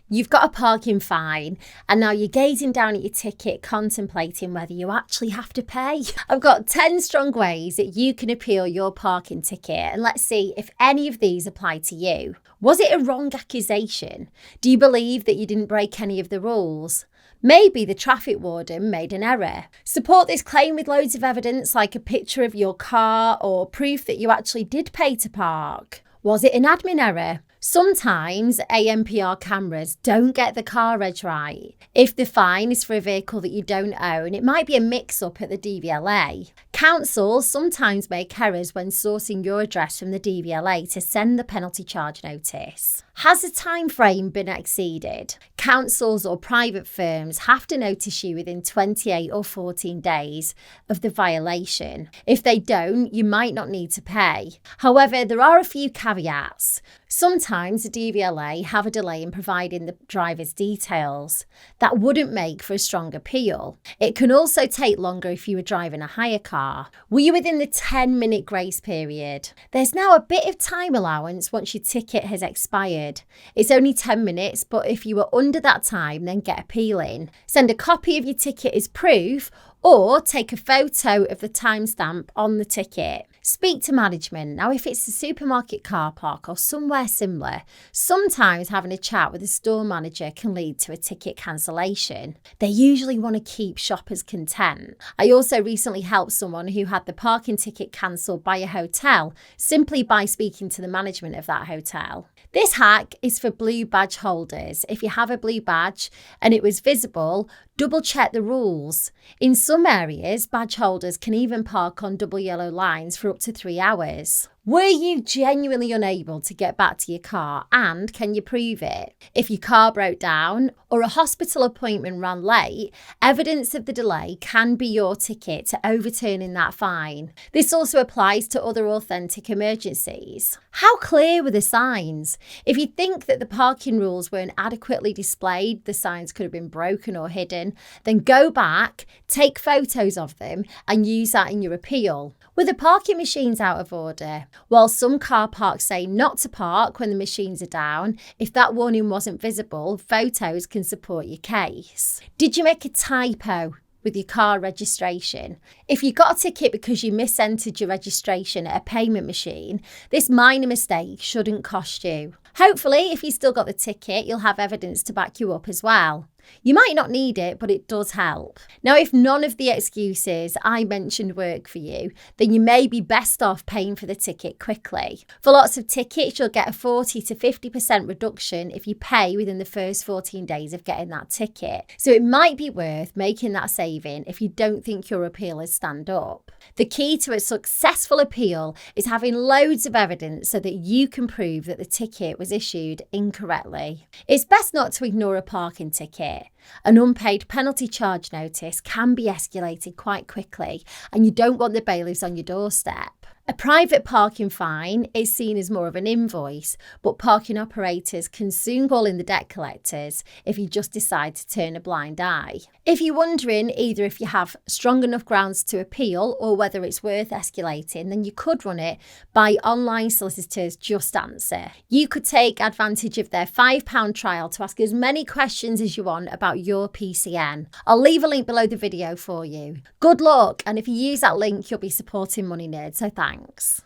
You've got a parking fine and now you're gazing down at your ticket contemplating whether you actually have to pay. I've got 10 strong ways that you can appeal your parking ticket, and let's see if any of these apply to you. Was it a wrong accusation? Do you believe that you didn't break any of the rules? Maybe the traffic warden made an error. Support this claim with loads of evidence like a picture of your car or proof that you actually did pay to park. Was it an admin error? Sometimes ANPR cameras don't get the car reg right. If the fine is for a vehicle that you don't own, it might be a mix-up at the DVLA. Councils sometimes make errors when sourcing your address from the DVLA to send the penalty charge notice. Has a time frame been exceeded? Councils or private firms have to notice you within 28 or 14 days of the violation. If they don't, you might not need to pay. However, there are a few caveats. Sometimes the DVLA have a delay in providing the driver's details. That wouldn't make for a strong appeal. It can also take longer if you were driving a hire car. Were you within the 10-minute grace period? There's now a bit of time allowance once your ticket has expired. It's only 10 minutes, but if you were under that time, then get appealing. Send a copy of your ticket as proof or take a photo of the timestamp on the ticket. Speak to management. Now, if it's a supermarket car park or somewhere similar, sometimes having a chat with a store manager can lead to a ticket cancellation. They usually want to keep shoppers content. I also recently helped someone who had the parking ticket cancelled by a hotel simply by speaking to the management of that hotel. This hack is for blue badge holders. If you have a blue badge and it was visible, double check the rules. In some areas, badge holders can even park on double yellow lines for up to 3 hours. Were you genuinely unable to get back to your car, and can you prove it? If your car broke down or a hospital appointment ran late, evidence of the delay can be your ticket to overturning that fine. This also applies to other authentic emergencies. How clear were the signs? If you think that the parking rules weren't adequately displayed, the signs could have been broken or hidden, then go back, take photos of them and use that in your appeal. Were the parking machines out of order? While some car parks say not to park when the machines are down, if that warning wasn't visible, photos can support your case. Did you make a typo with your car registration? If you got a ticket because you misentered your registration at a payment machine, this minor mistake shouldn't cost you. Hopefully, if you still got the ticket, you'll have evidence to back you up as well. You might not need it, but it does help. Now, if none of the excuses I mentioned work for you, then you may be best off paying for the ticket quickly. For lots of tickets, you'll get a 40 to 50% reduction if you pay within the first 14 days of getting that ticket. So it might be worth making that saving if you don't think your appeal is stand up. The key to a successful appeal is having loads of evidence so that you can prove that the ticket was issued incorrectly. It's best not to ignore a parking ticket. An unpaid penalty charge notice can be escalated quite quickly, and you don't want the bailiffs on your doorstep. A private parking fine is seen as more of an invoice, but parking operators can soon call in the debt collectors if you just decide to turn a blind eye. If you're wondering either if you have strong enough grounds to appeal or whether it's worth escalating, then you could run it by online solicitors JustAnswer. You could take advantage of their £5 trial to ask as many questions as you want about your PCN. I'll leave a link below the video for you. Good luck, and if you use that link, you'll be supporting Money Nerd, so thanks.